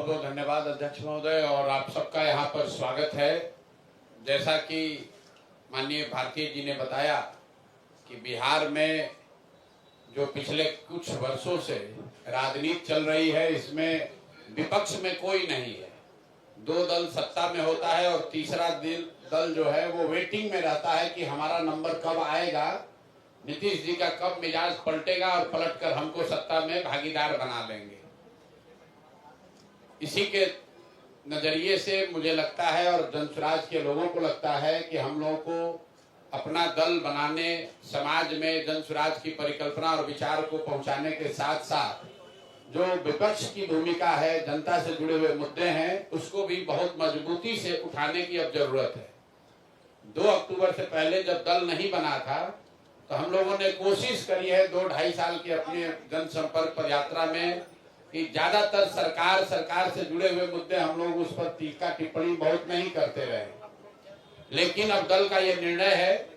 बहुत बहुत धन्यवाद अध्यक्ष महोदय, और आप सबका यहाँ पर स्वागत है। जैसा कि माननीय भारती जी ने बताया कि बिहार में जो पिछले कुछ वर्षों से राजनीति चल रही है, इसमें विपक्ष में कोई नहीं है। दो दल सत्ता में होता है और तीसरा दल जो है वो वेटिंग में रहता है कि हमारा नंबर कब आएगा, नीतीश जी का कब मिजाज पलटेगा और पलटकर हमको सत्ता में भागीदार बना लेंगे। इसी के नजरिए से मुझे लगता है और जनसुराज के लोगों को लगता है कि हम लोगों को अपना दल बनाने, समाज में जनसुराज की परिकल्पना और विचार को पहुंचाने के साथ साथ जो विपक्ष की भूमिका है, जनता से जुड़े हुए मुद्दे हैं, उसको भी बहुत मजबूती से उठाने की अब जरूरत है। 2 अक्टूबर से पहले जब दल नहीं बना था तो हम लोगों ने कोशिश करी है 2-2.5 साल की अपनी जनसंपर्क पद यात्रा में कि ज्यादातर सरकार से जुड़े हुए मुद्दे हम लोग उस पर टीका टिप्पणी बहुत नहीं करते रहे। लेकिन अब दल का ये निर्णय है,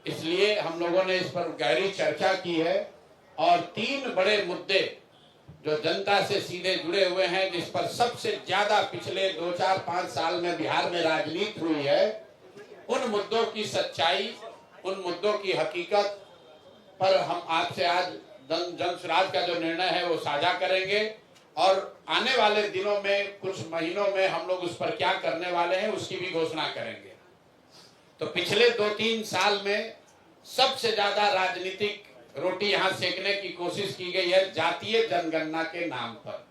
इसलिए हम लोगों ने इस पर गहरी चर्चा की है और 3 बड़े मुद्दे जो जनता से सीधे जुड़े हुए हैं, जिस पर सबसे ज्यादा पिछले 2-4-5 साल में बिहार में राजनीति हुई है, उन मुद्दों की सच्चाई, उन मुद्दों की हकीकत पर हम आपसे आज जनसुराज का जो निर्णय है वो साझा करेंगे और आने वाले दिनों में, कुछ महीनों में हम लोग उस पर क्या करने वाले हैं उसकी भी घोषणा करेंगे। तो पिछले 2-3 साल में सबसे ज्यादा राजनीतिक रोटी यहाँ सेकने की कोशिश की गई है जातीय जनगणना के नाम पर।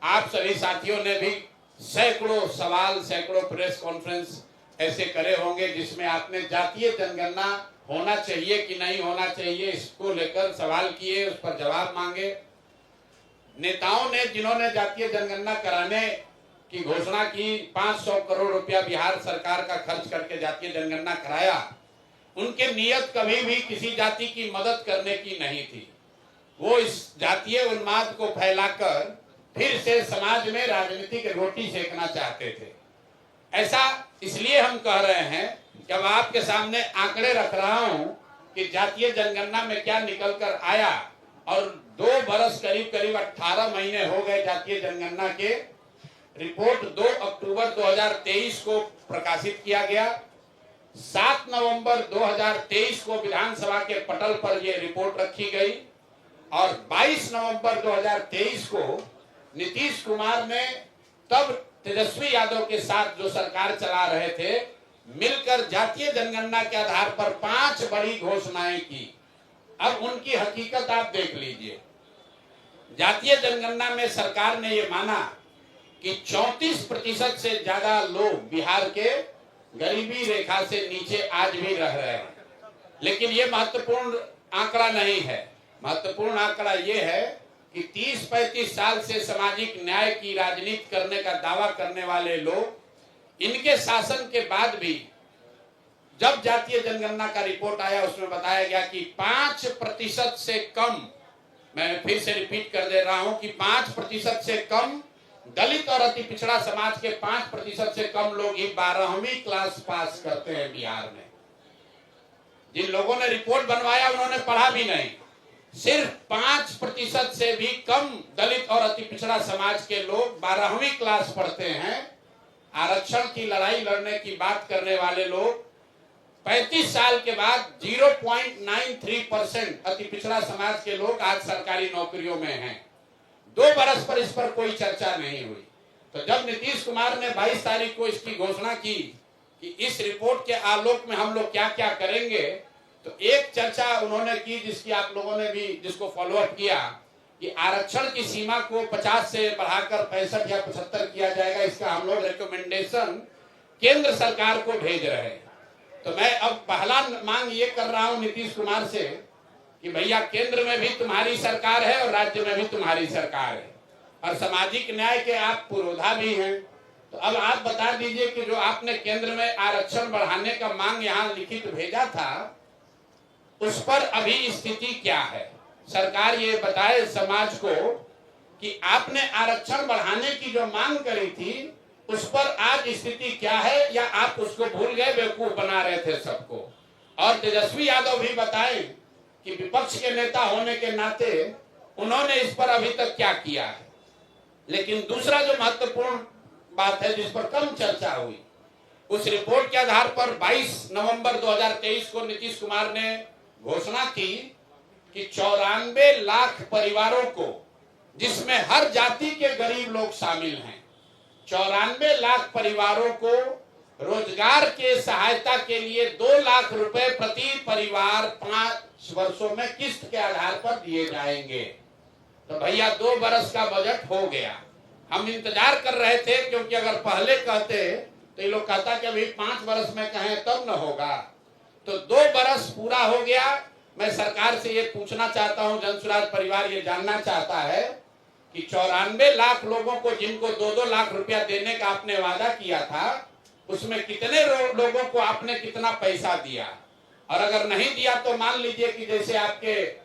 आप सभी साथियों ने भी सैकड़ों सवाल, सैकड़ों प्रेस कॉन्फ्रेंस ऐसे करे होंगे जिसमें आपने जातीय जनगणना होना चाहिए कि नहीं होना चाहिए इसको लेकर सवाल किए, उस पर जवाब मांगे। नेताओं ने, जिन्होंने जातीय जनगणना कराने की घोषणा की, 500 करोड़ रुपया बिहार सरकार का खर्च करके जातीय जनगणना कराया, उनके नियत कभी भी किसी जाति की मदद करने की नहीं थी। वो इस जातीय उन्माद को फैलाकर फिर से समाज में राजनीतिक रोटी सेकना चाहते थे। ऐसा इसलिए हम कह रहे हैं कि अब आपके सामने आंकड़े रख रहा हूं कि जातीय जनगणना में क्या निकल कर आया, और 2 बरस करीब 18 महीने हो गए जातीय जनगणना के। रिपोर्ट 2 अक्टूबर 2023 को प्रकाशित किया गया। 7 नवंबर 2023 को विधानसभा के पटल पर यह रिपोर्ट रखी गई और 22 नवंबर 2023 को नीतीश कुमार ने, तब तेजस्वी यादव के साथ जो सरकार चला रहे थे, मिलकर जातीय जनगणना के आधार पर 5 बड़ी घोषणाएं की। अब उनकी हकीकत आप देख लीजिए। जातीय जनगणना में सरकार ने ये माना कि 34% से ज्यादा लोग बिहार के गरीबी रेखा से नीचे आज भी रह रहे हैं। लेकिन ये महत्वपूर्ण आंकड़ा नहीं है। महत्वपूर्ण आंकड़ा ये है कि 30-35 साल से सामाजिक न्याय की राजनीति करने का दावा करने वाले लोग, इनके शासन के बाद भी जब जातीय जनगणना का रिपोर्ट आया उसमें बताया गया कि 5% से कम, मैं फिर से रिपीट कर दे रहा हूं कि 5% से कम दलित और अति पिछड़ा समाज के 5% से कम लोग ही 12वीं क्लास पास करते हैं बिहार में। जिन लोगों ने रिपोर्ट बनवाया उन्होंने पढ़ा भी नहीं। सिर्फ 5% से भी कम दलित और अति पिछड़ा समाज के लोग 12वीं क्लास पढ़ते हैं। आरक्षण की लड़ाई लड़ने की बात करने वाले लोग 35 साल के बाद 0.93% अति पिछड़ा समाज के लोग आज सरकारी नौकरियों में हैं। 2 बरस पर इस पर कोई चर्चा नहीं हुई। तो जब नीतीश कुमार ने 22 तारीख को इसकी घोषणा की कि इस रिपोर्ट के आलोक में हम लोग क्या क्या करेंगे, तो एक चर्चा उन्होंने की जिसकी आप लोगों ने भी, जिसको फॉलोअप किया, कि आरक्षण की सीमा को 50 से बढ़ाकर 65 या 75 किया जाएगा। इसका हम लोग रिकमेंडेशन केंद्र सरकार को भेज रहे हैं। तो मैं अब पहला मांग ये कर रहा हूं नीतीश कुमार से कि भैया, केंद्र में भी तुम्हारी सरकार है और राज्य में भी तुम्हारी सरकार है और सामाजिक न्याय के आप पुरोधा भी हैं। तो अब आप बता दीजिए कि जो आपने केंद्र में आरक्षण बढ़ाने का मांग यहाँ लिखित भेजा था, उस पर अभी स्थिति क्या है। सरकार ये बताए समाज को कि आपने आरक्षण बढ़ाने की जो मांग करी थी उस पर आज स्थिति क्या है, या आप उसको भूल गए, बेवकूफ बना रहे थे सबको। और तेजस्वी यादव भी बताए कि विपक्ष के नेता होने के नाते उन्होंने इस पर अभी तक क्या किया है। लेकिन दूसरा जो महत्वपूर्ण बात है जिस पर कम चर्चा हुई, उस रिपोर्ट के आधार पर 22 नवंबर 2023 को नीतीश कुमार ने घोषणा की कि 94 लाख परिवारों को, जिसमें हर जाति के गरीब लोग शामिल हैं, 94 लाख परिवारों को रोजगार के सहायता के लिए 2 लाख रुपए प्रति परिवार 5 वर्षों में किस्त के आधार पर दिए जाएंगे। तो भैया 2 बरस का बजट हो गया। हम इंतजार कर रहे थे, क्योंकि अगर पहले कहते तो ये लोग कहता कि अभी 5 बरस में कहें तब न होगा। तो 2 बरस पूरा हो गया। मैं सरकार से ये पूछना चाहता हूं, जनसुराज परिवार ये जानना चाहता है कि 94 लाख लोगों को जिनको 2-2 लाख रुपया देने का आपने वादा किया था, उसमें कितने लोगों को आपने कितना पैसा दिया? और अगर नहीं दिया तो मान लीजिए कि जैसे आपके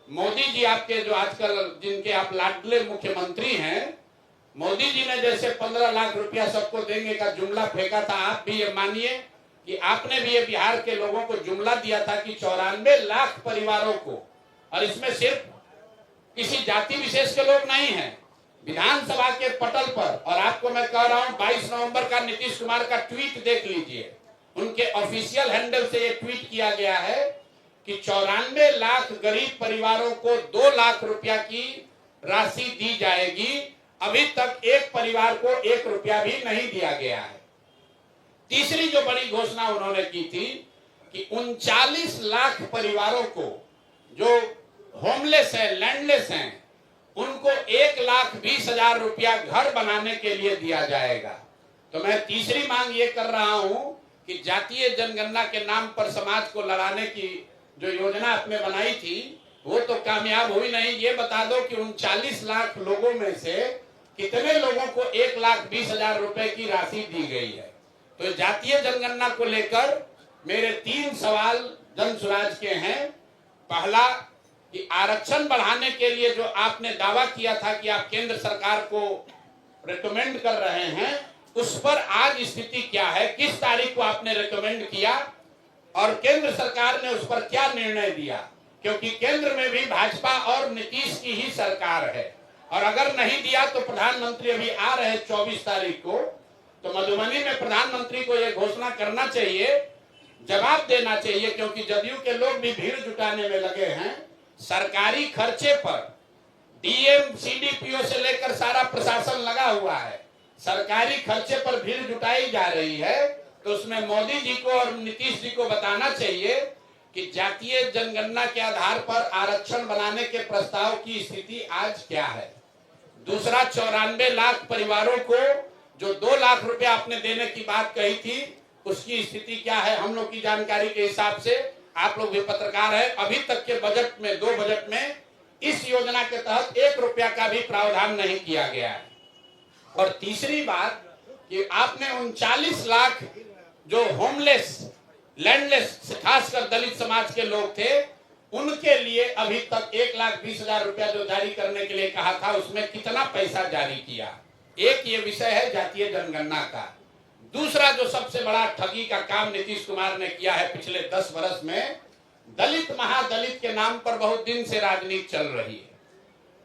मोदी जी, आपके जो आजकल जिनके आप लाडले मुख्यमंत्री हैं, मोदी जी ने जैसे 15 लाख रुपया सबको देंगे का जुमला फेंका था, आप भी ये मानिए कि आपने भी ये बिहार के लोगों को जुमला दिया था कि 94 लाख परिवारों को, और इसमें सिर्फ किसी जाति विशेष के लोग नहीं हैं, विधानसभा के पटल पर। और आपको मैं कह रहा हूं 22 नवंबर का नीतीश कुमार का ट्वीट देख लीजिए, उनके ऑफिशियल हैंडल से ये ट्वीट किया गया है कि 94 लाख गरीब परिवारों को 2 लाख रुपया की राशि दी जाएगी। अभी तक एक परिवार को 1 रुपया भी नहीं दिया गया है। तीसरी जो बड़ी घोषणा उन्होंने की थी कि 39 लाख परिवारों को जो होमलेस है, लैंडलेस हैं, उनको 1,20,000 रुपया घर बनाने के लिए दिया जाएगा। तो मैं तीसरी मांग ये कर रहा हूं कि जातीय जनगणना के नाम पर समाज को लड़ाने की जो योजना आपने बनाई थी वो तो कामयाब हुई नहीं। ये बता दो कि 39 लाख लोगों में से कितने लोगों को 1,20,000 रुपए की राशि दी गई है। तो जातीय जनगणना को लेकर मेरे 3 सवाल जनसुराज के हैं। पहला कि आरक्षण बढ़ाने के लिए जो आपने दावा किया था कि आप केंद्र सरकार को रिकमेंड कर रहे हैं, उस पर आज स्थिति क्या है? किस तारीख को आपने रिकमेंड किया और केंद्र सरकार ने उस पर क्या निर्णय दिया? क्योंकि केंद्र में भी भाजपा और नीतीश की ही सरकार है, और अगर नहीं दिया तो प्रधानमंत्री अभी आ रहे 24 तारीख को, तो मधुबनी में प्रधानमंत्री को यह घोषणा करना चाहिए, जवाब देना चाहिए, क्योंकि जदयू के लोग भी भीड़ जुटाने में लगे हैं। सरकारी खर्चे पर डीएम सीडीपीओ से लेकर सारा प्रशासन लगा हुआ है, सरकारी खर्चे पर भीड़ जुटाई जा रही है। तो उसमें मोदी जी को और नीतीश जी को बताना चाहिए कि जातीय जनगणना के आधार पर आरक्षण बनाने के प्रस्ताव की स्थिति आज क्या है। दूसरा, 94 लाख परिवारों को जो 2 लाख रुपया आपने देने की बात कही थी, उसकी स्थिति क्या है? हम लोग की जानकारी के हिसाब से, आप लोग भी पत्रकार है, अभी तक के बजट में 2 बजट में इस योजना के तहत 1 रुपया का भी प्रावधान नहीं किया गया है। और तीसरी बात कि आपने 39 लाख जो होमलेस, लैंडलेस, खासकर दलित समाज के लोग थे, उनके लिए अभी तक 1,20,000 रुपया जो जारी करने के लिए कहा था, उसमें कितना पैसा जारी किया? एक ये विषय है जातीय जनगणना का। दूसरा जो सबसे बड़ा ठगी का काम नीतीश कुमार ने किया है पिछले 10 वर्ष में, दलित महादलित के नाम पर बहुत दिन से राजनीति चल रही है।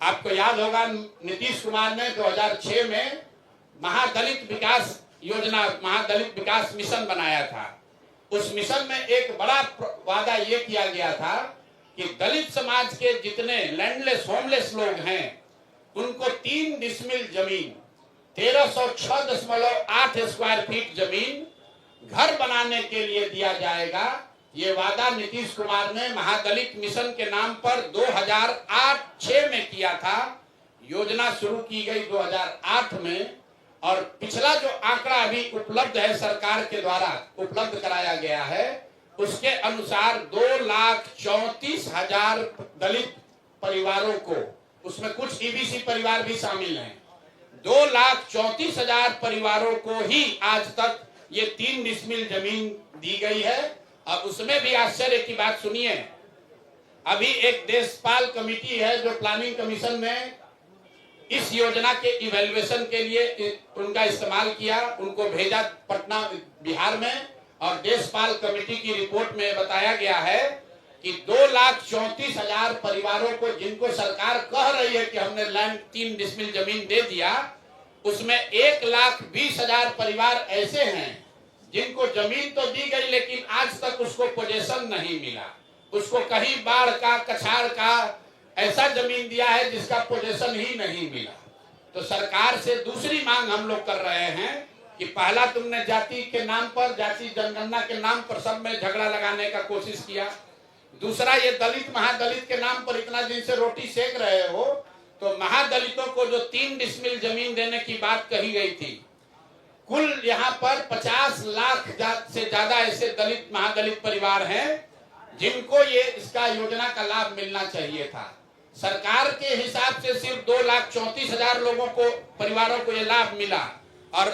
आपको याद होगा नीतीश कुमार ने 2006 में महादलित विकास योजना, महादलित विकास मिशन बनाया था। उस मिशन में एक बड़ा वादा ये किया गया था कि दलित समाज के जितने लैंडलेस, होमलेस लोग हैं, उनको 3 डिसमिल जमीन, 1306.8 स्क्वायर फीट जमीन घर बनाने के लिए दिया जाएगा। ये वादा नीतीश कुमार ने महादलित मिशन के नाम पर 2008-06 में किया था। योजना शुरू की गई 2008 में, और पिछला जो आंकड़ा अभी उपलब्ध है, सरकार के द्वारा उपलब्ध कराया गया है, उसके अनुसार 2,34,000 दलित परिवारों को, उसमें कुछ ईबीसी परिवार भी शामिल हैं, 2,34,000 परिवारों को ही आज तक ये 3 डिसमिल जमीन दी गई है। और उसमें भी आश्चर्य की बात सुनिए, अभी एक देशपाल कमेटी है जो प्लानिंग कमीशन में इस योजना के इवैल्यूएशन के लिए उनका इस्तेमाल किया, उनको भेजा पटना बिहार में, और देशपाल कमेटी की रिपोर्ट में बताया गया है कि 2,34,000 परिवारों को, जिनको सरकार कह रही है कि हमने लैंड 3 डिसमिल जमीन दे दिया, उसमें 1,20,000 परिवार ऐसे हैं जिनको जमीन तो दी गई लेकिन आज तक उसको पोजेशन नहीं मिला। उसको कहीं बाढ़ का, कछाड़ का ऐसा जमीन दिया है जिसका पोजेशन ही नहीं मिला। तो सरकार से दूसरी मांग हम लोग कर रहे हैं कि पहला तुमने जाति के नाम पर, जाति जनगणना के नाम पर सब में झगड़ा लगाने का कोशिश किया। दूसरा, ये दलित महादलित के नाम पर इतना दिन से रोटी सेक रहे हो, तो महादलितों को जो 3 डिसमिल जमीन देने की बात कही गई थी, कुल यहाँ पर 50 लाख से ज्यादा ऐसे दलित महादलित परिवार हैं जिनको ये इसका योजना का लाभ मिलना चाहिए था। सरकार के हिसाब से सिर्फ 2,34,000 लोगों को, परिवारों को ये लाभ मिला, और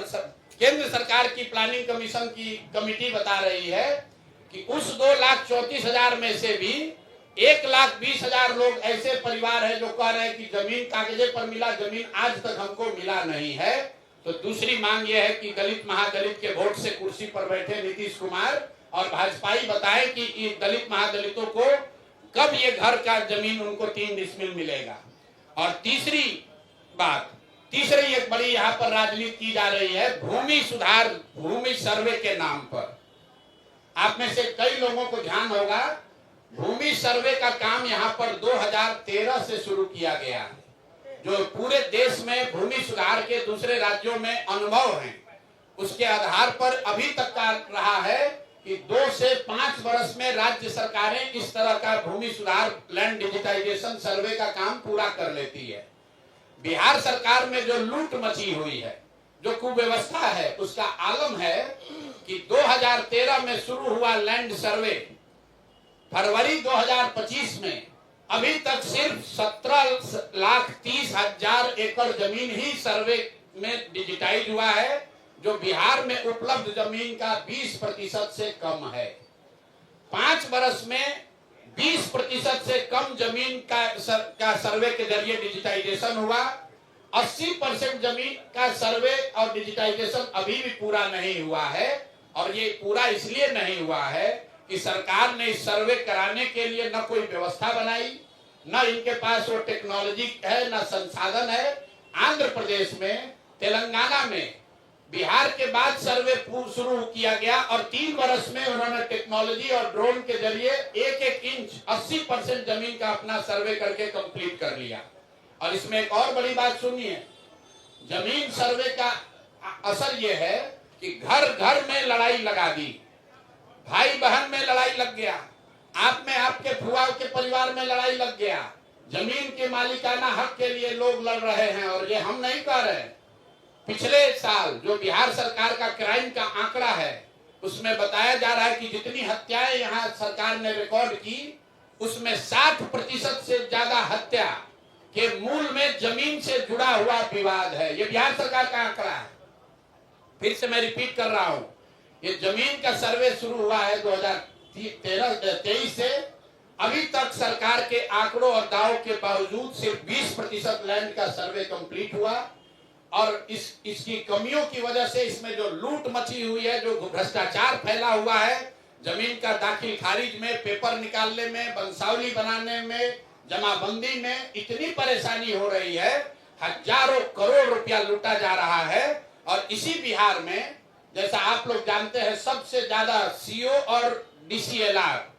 केंद्र सरकार की प्लानिंग कमीशन की कमेटी बता रही है कि उस 2,34,000 में से भी 1,20,000 लोग ऐसे परिवार हैं जो कह रहे हैं कि जमीन कागजे पर मिला, जमीन आज तक हमको मिला नहीं है। तो दूसरी मांग यह है कि दलित महादलित के वोट से कुर्सी पर बैठे नीतीश कुमार और भाजपाई बताएं कि दलित महादलितों को कब ये घर का जमीन उनको 3 डिसमिल मिलेगा। और तीसरी बात, तीसरी एक बड़ी यहाँ पर राजनीति की जा रही है भूमि सुधार, भूमि सर्वे के नाम पर। आप में से कई लोगों को ध्यान होगा, भूमि सर्वे का काम यहाँ पर 2013 से शुरू किया गया है। जो पूरे देश में भूमि सुधार के दूसरे राज्यों में अनुभव हैं, उसके आधार पर अभी तक का रहा है कि 2 से 5 वर्ष में राज्य सरकारें इस तरह का भूमि सुधार, लैंड डिजिटाइजेशन सर्वे का काम पूरा कर लेती है। बिहार सरकार में जो लूट मची हुई है, जो कुव्यवस्था है, उसका आलम है कि 2013 में शुरू हुआ लैंड सर्वे, फरवरी 2025 में अभी तक सिर्फ 17,30,000 एकड़ जमीन ही सर्वे में डिजिटाइज हुआ है, जो बिहार में उपलब्ध जमीन का 20% से कम है। 5 वर्ष में 20% से कम जमीन का सर्वे के जरिए डिजिटाइजेशन हुआ। 80% जमीन का सर्वे और डिजिटाइजेशन अभी भी पूरा नहीं हुआ है, और ये पूरा इसलिए नहीं हुआ है कि सरकार ने इस सर्वे कराने के लिए न कोई व्यवस्था बनाई, न इनके पास वो टेक्नोलॉजी है, न संसाधन है। आंध्र प्रदेश में, तेलंगाना में बिहार के बाद सर्वे शुरू किया गया और 3 वर्ष में उन्होंने टेक्नोलॉजी और ड्रोन के जरिए 1-1 इंच 80% जमीन का अपना सर्वे करके कंप्लीट कर लिया। और इसमें एक और बड़ी बात सुनिए, जमीन सर्वे का असर यह है कि घर घर में लड़ाई लगा दी, भाई बहन में लड़ाई लग गया, आप में आपके फुआ के परिवार में लड़ाई लग गया। जमीन के मालिकाना हक के लिए लोग लड़ रहे हैं, और ये हम नहीं कह रहे। पिछले साल जो बिहार सरकार का क्राइम का आंकड़ा है, उसमें बताया जा रहा है कि जितनी हत्याएं यहाँ सरकार ने रिकॉर्ड की, उसमें 60% से ज्यादा हत्या के मूल में जमीन से जुड़ा हुआ विवाद है। ये बिहार सरकार का आंकड़ा है। फिर से मैं रिपीट कर रहा हूं, ये जमीन का सर्वे शुरू हुआ है 2023 से। अभी तक सरकार के आंकड़ों और दावों के बावजूद सिर्फ 20% लैंड का सर्वे कंप्लीट हुआ, और इसकी कमियों की वजह से इसमें जो लूट मची हुई है, जो भ्रष्टाचार फैला हुआ है, जमीन का दाखिल खारिज में, पेपर निकालने में, बंसावली बनाने में, जमाबंदी में इतनी परेशानी हो रही है, हजारों करोड़ रुपया लूटा जा रहा है। और इसी बिहार में, जैसा आप लोग जानते हैं, सबसे ज्यादा सीओ और डीसीएलआर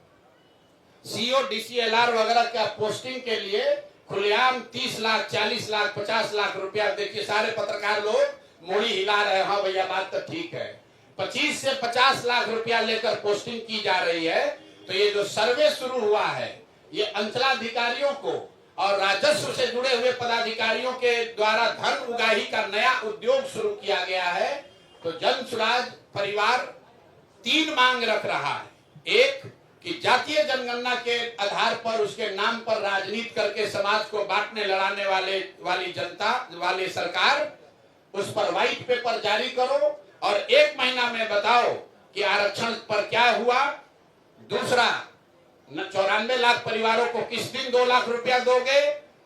वगैरह का पोस्टिंग के लिए खुलेआम 30 लाख, 40 लाख, 50 लाख रुपया, देखिए सारे पत्रकार लोग मोड़ी हिला रहे हैं, हाँ भैया बात तो ठीक है, 25 से 50 लाख रुपया लेकर पोस्टिंग की जा रही है। तो ये जो सर्वे शुरू हुआ है, ये अंचलाधिकारियों को और राजस्व से जुड़े हुए पदाधिकारियों के द्वारा धन उगाही का नया उद्योग शुरू किया गया है। तो जन सुराज परिवार 3 मांग रख रहा है। एक, कि जातीय जनगणना के आधार पर, उसके नाम पर राजनीति करके समाज को बांटने लड़ाने वाली जनता वाली सरकार, उस पर व्हाइट पेपर जारी करो और 1 महीना में बताओ कि आरक्षण पर क्या हुआ। दूसरा, 94 लाख परिवारों को किस दिन 2 लाख रुपया दोगे,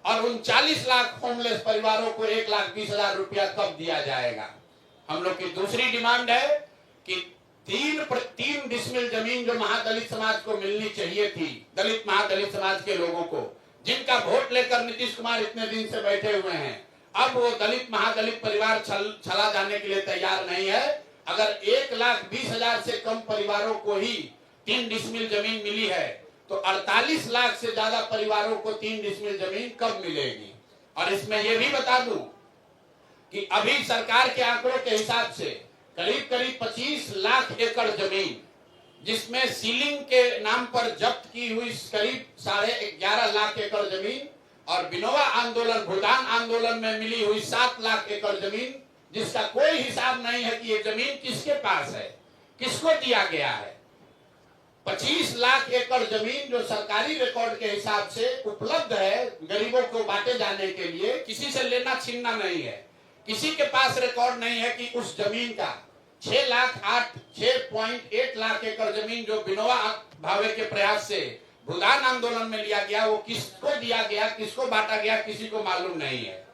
और उन 40 लाख होमलेस परिवारों को 1,20,000 रुपया कब दिया जाएगा। हम लोग की दूसरी डिमांड है कि तीन डिसमिल जमीन जो महादलित समाज को मिलनी चाहिए थी, दलित महादलित समाज के लोगों को, जिनका वोट लेकर नीतीश कुमार इतने दिन से बैठे हुए हैं, अब वो दलित महादलित परिवार चला जाने के लिए तैयार नहीं है। अगर 1,20,000 से कम परिवारों को ही 3 डिसमिल जमीन मिली है तो 48 लाख से ज्यादा परिवारों को 3 डिसमिल जमीन कब मिलेगी। और इसमें यह भी बता दूं कि अभी सरकार के आंकड़ों के हिसाब से करीब करीब 25 लाख एकड़ जमीन, जिसमें सीलिंग के नाम पर जब्त की हुई करीब 11.5 लाख एकड़ जमीन और विनोबा आंदोलन, भूदान आंदोलन में मिली हुई 7 लाख एकड़ जमीन, जिसका कोई हिसाब नहीं है कि ये जमीन किसके पास है, किसको दिया गया है। 25 लाख एकड़ जमीन जो सरकारी रिकॉर्ड के हिसाब से उपलब्ध है गरीबों को बांटे जाने के लिए, किसी से लेना छीनना नहीं है। किसी के पास रिकॉर्ड नहीं है कि उस जमीन का 6.8 लाख एकड़ जमीन जो विनोबा भावे के प्रयास से भूदान आंदोलन में लिया गया, वो किसको दिया गया, किसको बांटा गया, किसी को मालूम नहीं है।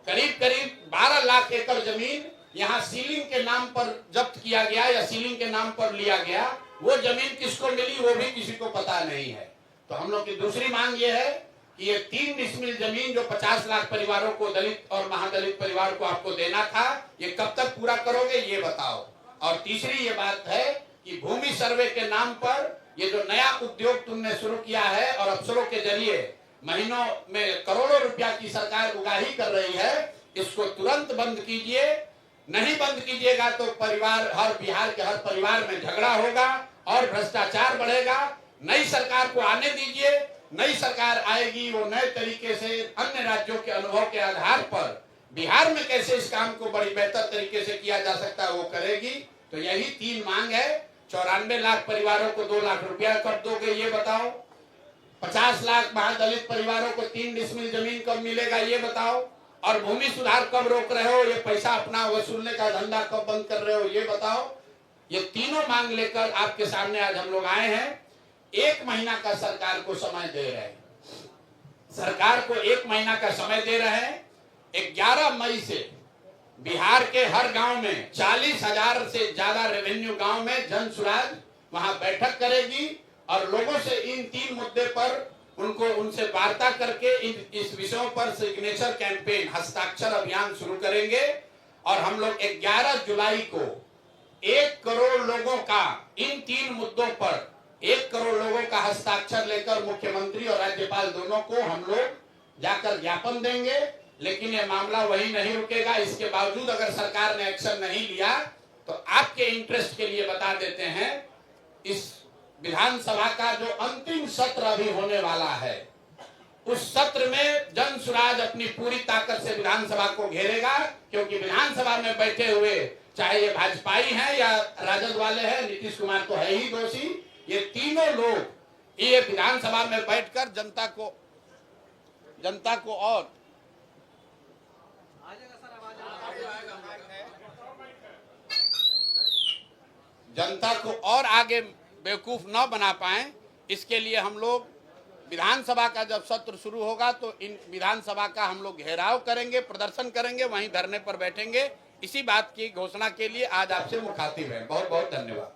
करीब करीब 12 लाख एकड़ जमीन यहाँ सीलिंग के नाम पर जब्त किया गया या सीलिंग के नाम पर लिया गया, वो जमीन किसको मिली वो भी किसी को पता नहीं है। तो हम लोग की दूसरी मांग ये है कि ये 3 डिसमिल जमीन जो 50 लाख परिवारों को, दलित और महादलित परिवार को आपको देना था, ये कब तक पूरा करोगे ये बताओ। और तीसरी ये बात है कि भूमि सर्वे के नाम पर ये जो नया उद्योग तुमने शुरू किया है और अफसरों के जरिए महीनों में करोड़ों रुपया की सरकार उगाही कर रही है, इसको तुरंत बंद कीजिए। नहीं बंद कीजिएगा तो बिहार के हर परिवार में झगड़ा होगा और भ्रष्टाचार बढ़ेगा। नई सरकार को आने दीजिए, नई सरकार आएगी, वो नए तरीके से अन्य राज्यों के अनुभव के आधार पर बिहार में कैसे इस काम को बड़ी बेहतर तरीके से किया जा सकता है वो करेगी। तो यही 3 मांग है। 94 लाख परिवारों को 2 लाख रुपया कब दोगे ये बताओ। 50 लाख महादलित परिवारों को 3 डिसमिल जमीन कब मिलेगा ये बताओ। और भूमि सुधार कब रोक रहे हो, ये पैसा अपना वसूलने का धंधा कब बंद कर रहे हो ये बताओ। ये तीनों मांग लेकर आपके सामने आज हम लोग आए हैं। 1 महीना का सरकार को समय दे रहे हैं, सरकार को 1 महीना का समय दे रहे हैं। 11 मई से बिहार के हर गांव में 40,000 से ज्यादा रेवेन्यू गांव में जन सुराज वहां बैठक करेगी और लोगों से इन 3 मुद्दे पर उनसे वार्ता करके इस विषयों पर सिग्नेचर कैंपेन, हस्ताक्षर अभियान शुरू करेंगे। और हम लोग 11 जुलाई को 1 करोड़ लोगों का इन 3 मुद्दों पर 1 करोड़ लोगों का हस्ताक्षर लेकर मुख्यमंत्री और राज्यपाल दोनों को हम लोग जाकर ज्ञापन देंगे। लेकिन ये मामला वही नहीं रुकेगा। इसके बावजूद अगर सरकार ने एक्शन नहीं लिया तो आपके इंटरेस्ट के लिए बता देते हैं, इस विधानसभा का जो अंतिम सत्र अभी होने वाला है, उस सत्र में जन सुराज अपनी पूरी ताकत से विधानसभा को घेरेगा। क्योंकि विधानसभा में बैठे हुए चाहे ये भाजपाई हैं या राजद वाले हैं, नीतीश कुमार तो है ही दोषी, ये तीनों लोग ये विधानसभा में बैठकर जनता को और आगे बेवकूफ न बना पाए, इसके लिए हम लोग विधानसभा का जब सत्र शुरू होगा तो इन विधानसभा का हम लोग घेराव करेंगे, प्रदर्शन करेंगे, वहीं धरने पर बैठेंगे। इसी बात की घोषणा के लिए आज आपसे मुखातिब है। बहुत बहुत धन्यवाद।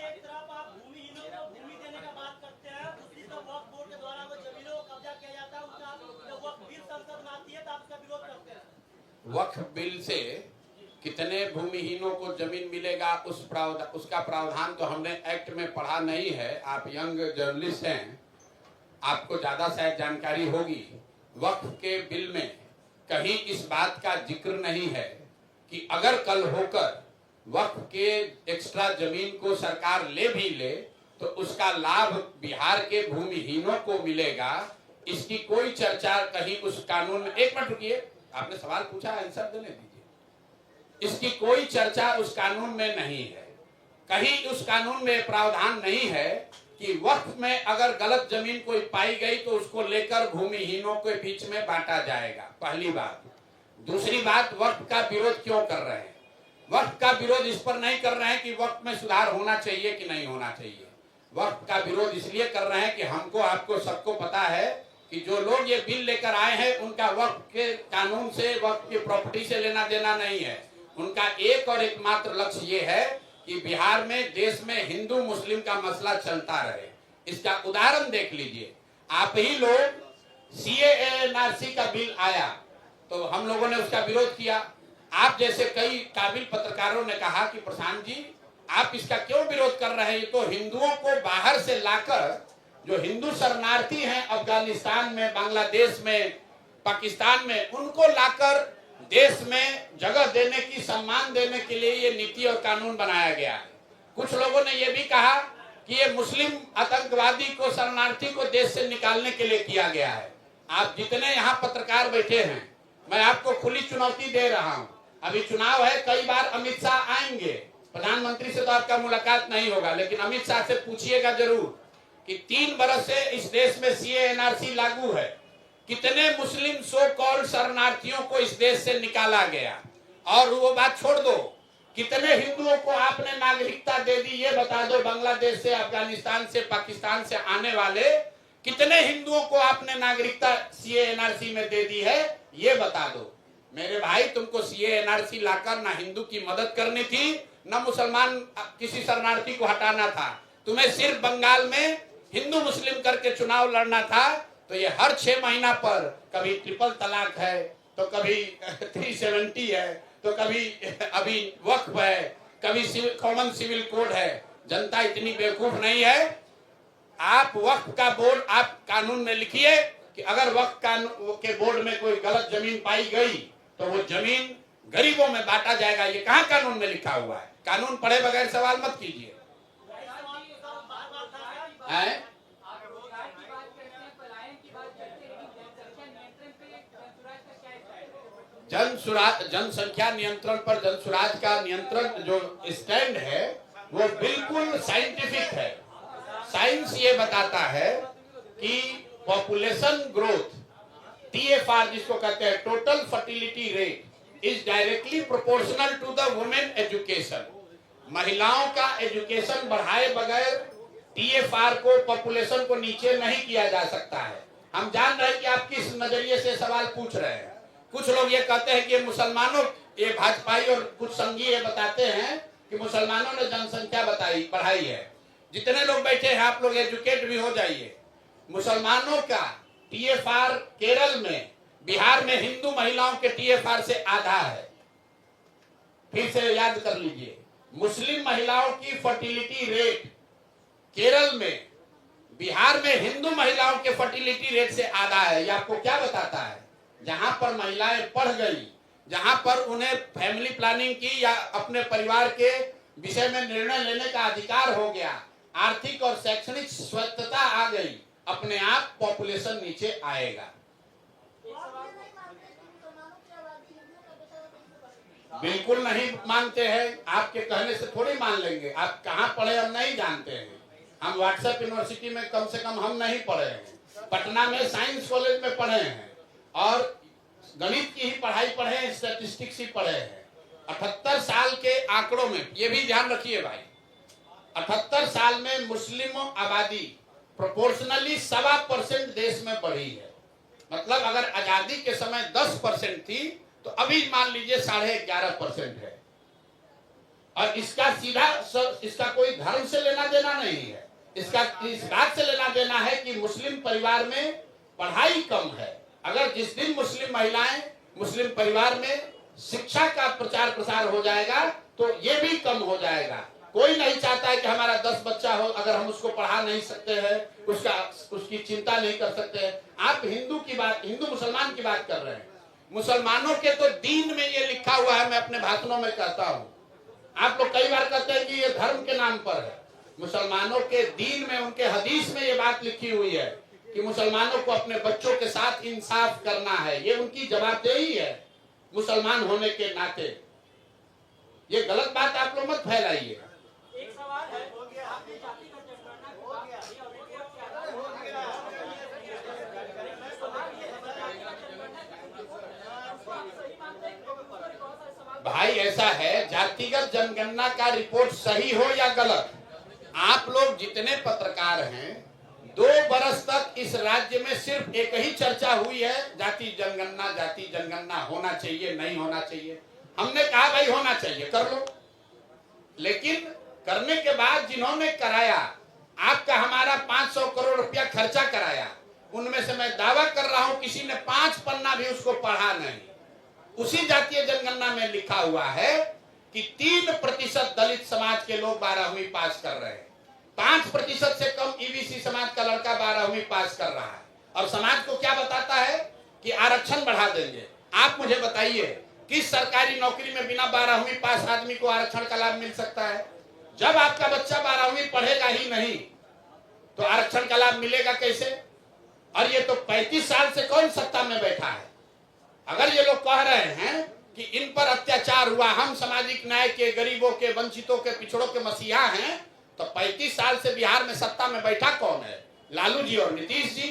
एक तरफ आप भूमिहीनों को भूमि देने का बात करते हैं, दूसरी तरफ वक्फ बोर्ड के द्वारा वो जमीनों को कब्जा किया जाता है, उसका जब वक्फ बिल संसद में आती है तो आप उसका विरोध करते हैं। वक्फ बिल से कितने भूमिहीनों को जमीन मिलेगा उसका प्रावधान तो हमने एक्ट में पढ़ा नहीं है। आप यंग जर्नलिस्ट हैं, आपको ज्यादा शायद जानकारी होगी। वक्फ के बिल में कहीं इस बात का जिक्र नहीं है कि अगर कल होकर वक्फ के एक्स्ट्रा जमीन को सरकार ले भी ले तो उसका लाभ बिहार के भूमिहीनों को मिलेगा। इसकी कोई चर्चा कहीं उस कानून में, 1 मिनट रुकिए, आपने सवाल पूछा, आंसर देने दीजिए। इसकी कोई चर्चा उस कानून में नहीं है। कहीं उस कानून में प्रावधान नहीं है कि वक्फ में अगर गलत जमीन कोई पाई गई तो उसको लेकर भूमिहीनों के बीच में बांटा जाएगा। पहली बात। दूसरी बात, वक्फ का विरोध क्यों कर रहे हैं? वक्फ का विरोध इस पर नहीं कर रहे हैं कि वक्फ में सुधार होना चाहिए कि नहीं होना चाहिए। वक्फ का विरोध इसलिए कर रहे हैं कि हमको, आपको, सबको पता है कि जो लोग ये बिल लेकर आए हैं उनका वक्फ के कानून से, वक्फ की प्रॉपर्टी से लेना देना नहीं है। उनका एक और एकमात्र लक्ष्य ये है कि बिहार में देश में हिंदू मुस्लिम का मसला चलता रहे। इसका उदाहरण देख लीजिए, आप ही लोग CAA-NRC का बिल आया तो हम लोगों ने उसका विरोध किया। आप जैसे कई काबिल पत्रकारों ने कहा कि प्रशांत जी आप इसका क्यों विरोध कर रहे हैं, तो हिंदुओं को बाहर से लाकर, जो हिंदू शरणार्थी हैं अफगानिस्तान में, बांग्लादेश में, पाकिस्तान में, उनको लाकर देश में जगह देने की, सम्मान देने के लिए ये नीति और कानून बनाया गया है। कुछ लोगों ने ये भी कहा कि ये मुस्लिम आतंकवादी को, शरणार्थी को देश से निकालने के लिए किया गया है। आप जितने यहाँ पत्रकार बैठे हैं, मैं आपको खुली चुनौती दे रहा हूँ। अभी चुनाव है, कई बार अमित शाह आएंगे, प्रधानमंत्री से तो आपका मुलाकात नहीं होगा, लेकिन अमित शाह से पूछिएगा जरूर कि 3 बरस से इस देश में CAA-NRC लागू है, कितने मुस्लिम सो कॉल्ड शरणार्थियों को इस देश से निकाला गया। और वो बात छोड़ दो, कितने हिंदुओं को आपने नागरिकता दे दी, ये बता दो। बांग्लादेश से, अफगानिस्तान से, पाकिस्तान से आने वाले कितने हिंदुओं को आपने नागरिकता CAA-NRC में दे दी है, ये बता दो। मेरे भाई, तुमको CAA-NRC लाकर ना हिंदू की मदद करनी थी, न मुसलमान किसी शरणार्थी को हटाना था। तुम्हें सिर्फ बंगाल में हिंदू मुस्लिम करके चुनाव लड़ना था। तो ये हर 6 महीना पर कभी ट्रिपल तलाक है, तो कभी 370 है, तो कभी अभी वक्फ है, कभी कॉमन सिविल कोड है। जनता इतनी बेवकूफ नहीं है। आप वक्फ का बोर्ड आप कानून में लिखिए कि अगर वक्फ के बोर्ड में कोई गलत जमीन पाई गई तो वो जमीन गरीबों में बांटा जाएगा। ये कहाँ कानून में लिखा हुआ है? कानून पढ़े बगैर सवाल मत कीजिए। जनसंख्या नियंत्रण पर जनसुराज का नियंत्रण जो स्टैंड है वो बिल्कुल साइंटिफिक है। साइंस ये बताता है कि पॉपुलेशन ग्रोथ, TFR जिसको कहते हैं, total fertility rate, is directly proportional to the women education. महिलाओं का एजुकेशन बढ़ाए बगैर TFR को, पॉपुलेशन को नीचे नहीं किया जा सकता है। हम जान रहे हैं कि आप किस नजरिए से सवाल पूछ रहे हैं। कुछ लोग ये कहते हैं कि मुसलमानों, ये भाजपाई और कुछ संघी ये बताते हैं कि मुसलमानों ने जनसंख्या बढ़ाई है। जितने लोग बैठे हैं आप लोग एजुकेट भी हो जाइए। मुसलमानों का TFR केरल में, बिहार में हिंदू महिलाओं के TFR से आधा है। फिर से याद कर लीजिए, मुस्लिम महिलाओं की फर्टिलिटी रेट केरल में, बिहार में हिंदू महिलाओं के फर्टिलिटी रेट से आधा है। ये आपको क्या बताता है? जहां पर महिलाएं पढ़ गई, जहां पर उन्हें फैमिली प्लानिंग की या अपने परिवार के विषय में निर्णय लेने का अधिकार हो गया, आर्थिक और शैक्षणिक स्वायत्तता आ गई, अपने आप पॉपुलेशन नीचे आएगा। बिल्कुल नहीं मानते हैं, आपके कहने से थोड़ी मान लेंगे। आप कहाँ पढ़े हम नहीं जानते हैं। हम व्हाट्सएप यूनिवर्सिटी में कम से कम हम नहीं पढ़े हैं। पटना में साइंस कॉलेज में पढ़े हैं और गणित की ही पढ़ाई पढ़े हैं, स्टैटिस्टिक्स ही पढ़े हैं। 78 साल के आंकड़ों में, ये भी ध्यान रखिए भाई, 78 साल में मुस्लिम आबादी प्रोपोर्शनली 7% देश में बढ़ी है। मतलब अगर आजादी के समय 10% थी तो अभी मान लीजिए 11.5% है। और इसका सीधा इसका कोई धर्म से लेना देना नहीं है। इसका इस बात से लेना देना है कि मुस्लिम परिवार में पढ़ाई कम है। अगर जिस दिन मुस्लिम महिलाएं, मुस्लिम परिवार में शिक्षा का प्रचार प्रसार हो जाएगा तो ये भी कम हो जाएगा। कोई नहीं चाहता है कि हमारा 10 बच्चा हो, अगर हम उसको पढ़ा नहीं सकते हैं, उसकी चिंता नहीं कर सकते हैं। आप हिंदू मुसलमान की बात कर रहे हैं। मुसलमानों के तो दीन में ये लिखा हुआ है, मैं अपने भाषणों में कहता हूँ। आप लोग कई बार कहते हैं कि ये धर्म के नाम पर है। मुसलमानों के दीन में, उनके हदीस में ये बात लिखी हुई है कि मुसलमानों को अपने बच्चों के साथ इंसाफ करना है। ये उनकी जवाबदेही है मुसलमान होने के नाते। ये गलत बात आप लोग मत फैलाइए। एक सवाल है, आपने जातिगत जनगणना की बात की, भाई ऐसा है, जातिगत जनगणना का रिपोर्ट सही हो या गलत, आप लोग जितने पत्रकार हैं, 2 बरस तक इस राज्य में सिर्फ एक ही चर्चा हुई है, जाति जनगणना होना चाहिए, नहीं होना चाहिए। हमने कहा भाई होना चाहिए, कर लो। लेकिन करने के बाद जिन्होंने कराया, आपका हमारा 500 करोड़ रुपया खर्चा कराया, उनमें से मैं दावा कर रहा हूं किसी ने 5 पन्ना भी उसको पढ़ा नहीं। उसी जातीय जनगणना में लिखा हुआ है कि 3% दलित समाज के लोग 12वीं पास कर रहे हैं, 5% से कम ईबीसी समाज का लड़का 12वीं पास कर रहा है, और समाज को क्या बताता है कि आरक्षण बढ़ा देंगे। आप मुझे बताइए, किस सरकारी नौकरी में बिना 12वीं पास आदमी को आरक्षण का लाभ मिल सकता है? जब आपका बच्चा 12वीं पढ़ेगा ही नहीं तो आरक्षण का लाभ मिलेगा कैसे? और ये तो 35 साल से कौन सत्ता में बैठा है? अगर ये लोग कह रहे हैं कि इन पर अत्याचार हुआ, हम सामाजिक न्याय के, गरीबों के, वंचितों के, पिछड़ों के मसीहा हैं, तो 35 साल से बिहार में सत्ता में बैठा कौन है? लालू जी और नीतीश जी।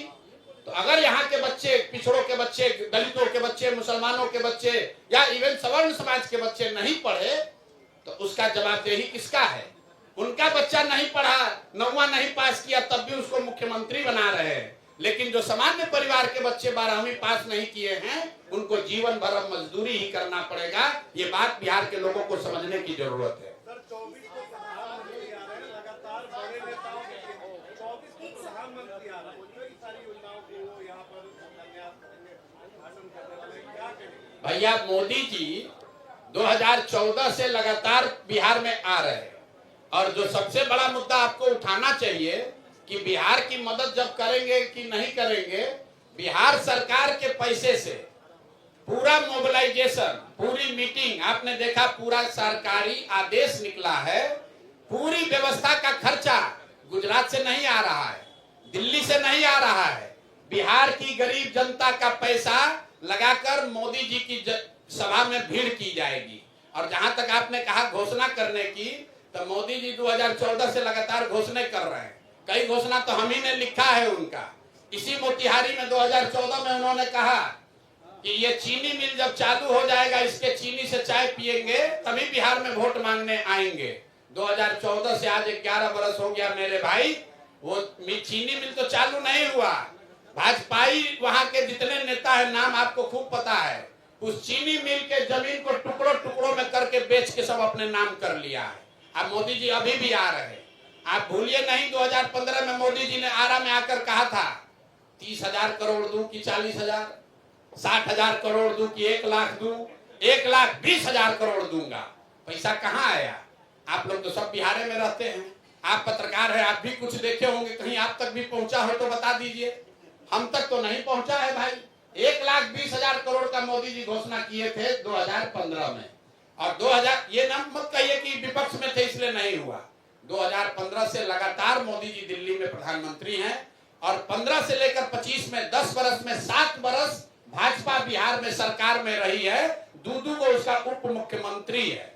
तो अगर यहाँ के बच्चे, पिछड़ों के बच्चे, दलितों के बच्चे, मुसलमानों के बच्चे या इवन सवर्ण समाज के बच्चे नहीं पढ़े तो उसका जवाबदेही किसका है? उनका बच्चा नहीं पढ़ा, 9वां नहीं पास किया, तब भी उसको मुख्यमंत्री बना रहे हैं। लेकिन जो सामान्य परिवार के बच्चे 12वीं पास नहीं किए हैं, उनको जीवन भर अब मजदूरी ही करना पड़ेगा। ये बात बिहार के लोगों को समझने की जरूरत है। सर 24 को प्रधानमंत्री आ रहे हैं, लगातार बड़े नेताओं के 24 को प्रधानमंत्री आ रहे हैं, कई सारी योजनाओं की वो यहाँ पर भाषण करने वाले, क्या कहेंगे? भैया मोदी जी 2014 से लगातार बिहार में आ रहे हैं, और जो सबसे बड़ा मुद्दा आपको उठाना चाहिए कि बिहार की मदद जब करेंगे कि नहीं करेंगे, बिहार सरकार के पैसे से पूरा मोबिलाइजेशन, पूरी मीटिंग, आपने देखा पूरा सरकारी आदेश निकला है, पूरी व्यवस्था का खर्चा गुजरात से नहीं आ रहा है, दिल्ली से नहीं आ रहा है, बिहार की गरीब जनता का पैसा लगाकर मोदी जी की सभा में भीड़ की जाएगी। और जहां तक आपने कहा घोषणा करने की, तो मोदी जी 2014 से लगातार घोषणा कर रहे हैं। कई घोषणा तो हम ही ने लिखा है उनका। इसी मोतिहारी में 2014 में उन्होंने कहा कि ये चीनी मिल जब चालू हो जाएगा, इसके चीनी से चाय पिएंगे तभी बिहार में वोट मांगने आएंगे। 2014 से आज 11 बरस हो गया मेरे भाई, वो चीनी मिल तो चालू नहीं हुआ। भाजपाई वहां के जितने नेता है, नाम आपको खूब पता है, उस चीनी मिल के जमीन को टुकड़ों टुकड़ों में करके बेच के सब अपने नाम कर लिया है। अब मोदी जी अभी भी आ रहे हैं, आप भूलिए नहीं। 2015 में मोदी जी ने आरा में आकर कहा था 30,000 करोड़ दूं कि 40,000, 60,000 करोड़ दूं कि 1 लाख दूं, 1,20,000 करोड़ दूंगा। पैसा कहाँ आया? आप लोग तो सब बिहार में रहते हैं, आप पत्रकार हैं, आप भी कुछ देखे होंगे, कहीं आप तक भी पहुंचा हो तो बता दीजिए। हम तक तो नहीं पहुंचा है भाई। 1,20,000 करोड़ का मोदी जी घोषणा किए थे 2015 में, और 2000, ये नाम मत कहिए कि विपक्ष में थे इसलिए नहीं हुआ। 2015 से लगातार मोदी जी दिल्ली में प्रधानमंत्री हैं, और 15 से लेकर 25 में 10 बरस में 7 बरस भाजपा बिहार में सरकार में रही है। दूदू को उसका उप मुख्यमंत्री है।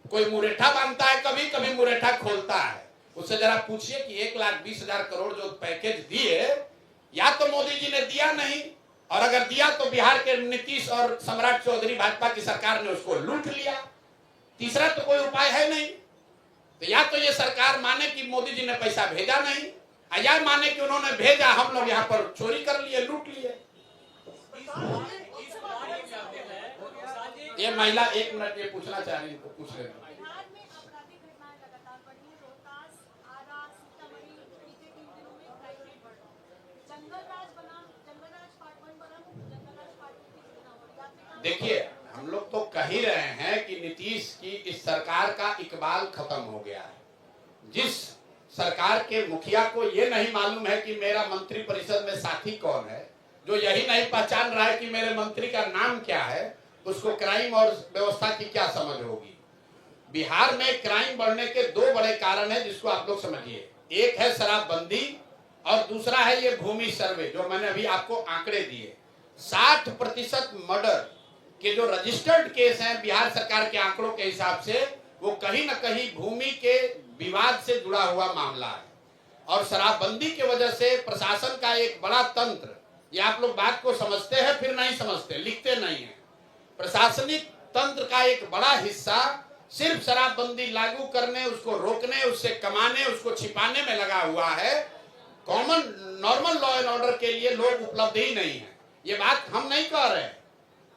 कोई मुरेठा बांधता है, कभी कभी मुरेठा खोलता है। उससे जरा पूछिए कि 1,20,000 करोड़ जो पैकेज दिए, या तो मोदी जी ने दिया नहीं, और अगर दिया तो बिहार के नीतीश और सम्राट चौधरी भाजपा की सरकार ने उसको लूट लिया। तीसरा तो कोई उपाय है नहीं। तो या तो ये सरकार माने कि मोदी जी ने पैसा भेजा नहीं, या माने कि उन्होंने भेजा, हम लोग यहाँ पर चोरी कर लिए, लूट लिए। ये महिला 1 मिनट ये पूछना चाह रही है, पूछ लेना। बिहार में आपराधिक घटनाएं लगातार बढ़ रही हैं। रोहतास, आरा, सीतामढ़ी, बीते 3 दिनों में क्राइम रेट बढ़ रहा है। जंगल राज बना, जंगल राज पार्ट 1 बना, जंगल राज पार्ट 2 की घटना हो रही है। देखिए, हम लोग तो कह ही रहे हैं कि नीतीश की इस सरकार का इकबाल खत्म हो गया है। जिस सरकार के मुखिया को ये नहीं मालूम है कि मेरा मंत्री परिषद में साथी कौन है, जो यही नहीं पहचान रहा है कि मेरे मंत्री का नाम क्या है, उसको क्राइम और व्यवस्था की क्या समझ होगी। बिहार में क्राइम बढ़ने के 2 बड़े कारण हैं, जिसको आप लोग समझिए। एक है शराबबंदी, और दूसरा है ये भूमि सर्वे, जो मैंने अभी आपको आंकड़े दिए। 60% मर्डर के जो रजिस्टर्ड केस हैं बिहार सरकार के आंकड़ों के हिसाब से, वो कहीं ना कहीं भूमि के विवाद से जुड़ा हुआ मामला है। और शराबबंदी की वजह से प्रशासन का एक बड़ा तंत्र, ये आप लोग बात को समझते हैं फिर नहीं समझते, लिखते नहीं है। प्रशासनिक तंत्र का एक बड़ा हिस्सा सिर्फ शराबबंदी लागू करने, उसको रोकने, उससे कमाने, उसको छिपाने में लगा हुआ है। Common normal law and order के लिए लोग उपलब्ध ही नहीं है। ये बात हम नहीं कह रहे।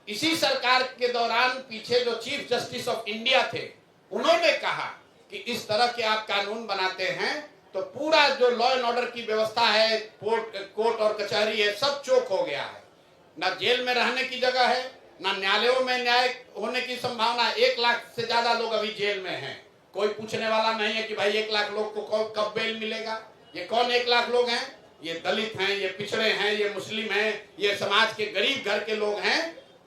इसी सरकार के दौरान पीछे जो चीफ जस्टिस ऑफ इंडिया थे, उन्होंने कहा कि इस तरह के आप कानून बनाते हैं तो पूरा जो लॉ एंड ऑर्डर की व्यवस्था है, कोर्ट और कचहरी है, सब चोक हो गया है। ना जेल में रहने की जगह है, ना न्यायालयों में न्याय होने की संभावना। 1 लाख से ज्यादा लोग अभी जेल में हैं। कोई पूछने वाला नहीं है कि भाई 1 लाख लोग को कब बेल मिलेगा। ये कौन 1 लाख लोग हैं? ये दलित हैं, ये पिछड़े हैं, ये मुस्लिम हैं, ये समाज के गरीब घर के लोग हैं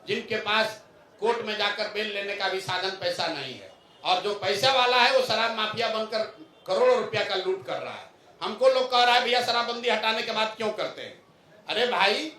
जिनके पास कोर्ट में जाकर बेल लेने का भी साधन पैसा नहीं है। और जो पैसा वाला है वो शराब माफिया बनकर करोड़ों रुपया का लूट कर रहा है। हमको लोग कह रहा है भैया शराबबंदी हटाने के बाद क्यों करते हैं? अरे भाई